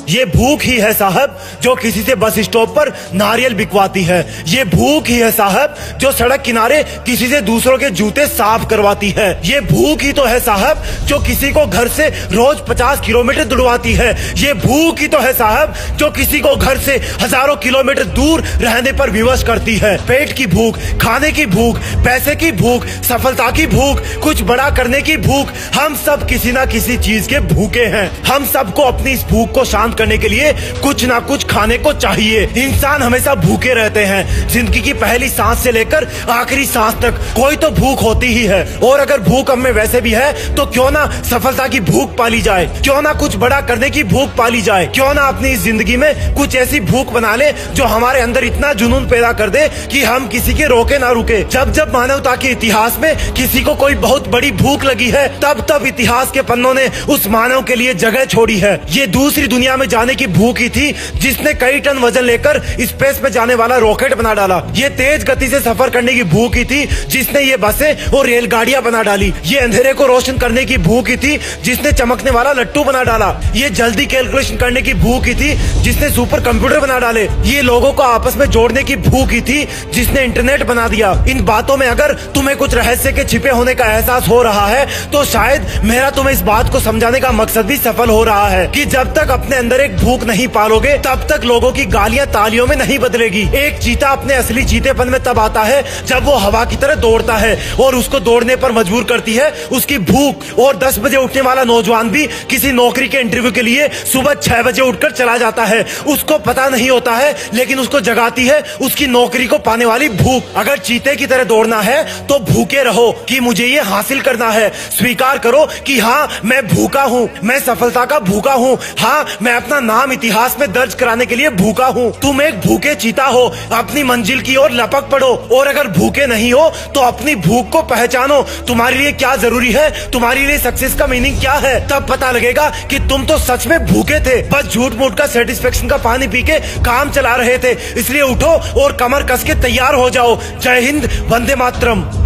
ये भूख ही है साहब जो किसी से बस स्टॉप पर नारियल बिकवाती है। ये भूख ही है साहब जो सड़क किनारे किसी से दूसरों के जूते साफ करवाती है। ये भूख ही तो है साहब जो किसी को घर से रोज 50 किलोमीटर दौड़वाती है। ये भूख ही तो है साहब जो किसी को घर से हजारों किलोमीटर दूर रहने पर विवश करती है। पेट की भूख, खाने की भूख, पैसे की भूख, सफलता की भूख, कुछ बड़ा करने की भूख, हम सब किसी ना किसी चीज के भूखे हैं। हम सबको अपनी इस भूख को शांत करने के लिए कुछ ना कुछ खाने को चाहिए। इंसान हमेशा भूखे रहते हैं। जिंदगी की पहली सांस से लेकर आखिरी सांस तक कोई तो भूख होती ही है। और अगर भूख हम में वैसे भी है तो क्यों ना सफलता की भूख पाली जाए, क्यों ना कुछ बड़ा करने की भूख पाली जाए, क्यों ना अपनी इस जिंदगी में कुछ ऐसी भूख बना ले जो हमारे अंदर इतना जुनून पैदा कर दे कि हम किसी के रोके ना रुके। जब जब मानवता के इतिहास में किसी को कोई बहुत बड़ी भूख लगी है तब तब इतिहास के पन्नों ने उस मानव के लिए जगह छोड़ी है। ये दूसरी दुनिया में जाने की भूख ही थी जिसने कई टन वजन लेकर स्पेस में जाने वाला रॉकेट बना डाला। ये तेज गति से सफर करने की भूख ही थी जिसने ये बसें और रेलगाड़ियां बना डाली। ये अंधेरे को रोशन करने की भूख ही थी जिसने चमकने वाला लट्टू बना डाला। ये जल्दी कैलकुलेशन करने की भूख ही थी जिसने सुपर कंप्यूटर बना डाले। ये लोगों को आपस में जोड़ने की भूख ही थी जिसने इंटरनेट बना दिया। इन बातों में अगर तुम्हें कुछ रहस्य के छिपे होने का एहसास हो रहा है तो शायद मेरा तुम्हें इस बात को समझाने का मकसद भी सफल हो रहा है कि जब तक अपने अंदर एक भूख नहीं पालोगे तब तक लोगों की गालियां तालियों में नहीं बदलेगी। एक चीता अपने असली चीतेपन में तब आता है जब वो हवा की तरह दौड़ता है और उसको दौड़ने पर मजबूर करती है उसकी भूख। और 10 बजे उठने वाला नौजवान भी किसी नौकरी के इंटरव्यू के लिए सुबह 6 बजे उठकर चला जाता है। उसको पता नहीं होता है लेकिन उसको जगाती है उसकी नौकरी को पाने वाली भूख। अगर चीते की तरह दौड़ना है तो भूखे रहो कि मुझे ये हासिल करना है। स्वीकार करो कि हाँ मैं भूखा हूँ, मैं सफलता का भूखा हूँ, हाँ मैं अपना नाम इतिहास में दर्ज कराने के लिए भूखा हूँ। तुम एक भूखे चीता हो, अपनी मंजिल की ओर लपक पड़ो। और अगर भूखे नहीं हो तो अपनी भूख को पहचानो। तुम्हारे लिए क्या जरूरी है, तुम्हारे लिए सक्सेस का मीनिंग क्या है, तब पता लगेगा कि तुम तो सच में भूखे थे, बस झूठ मूठ का सेटिस्फेक्शन का पानी पी के काम चला रहे थे। इसलिए उठो और कमर कस के तैयार हो जाओ। जय हिंद, वंदे मातरम।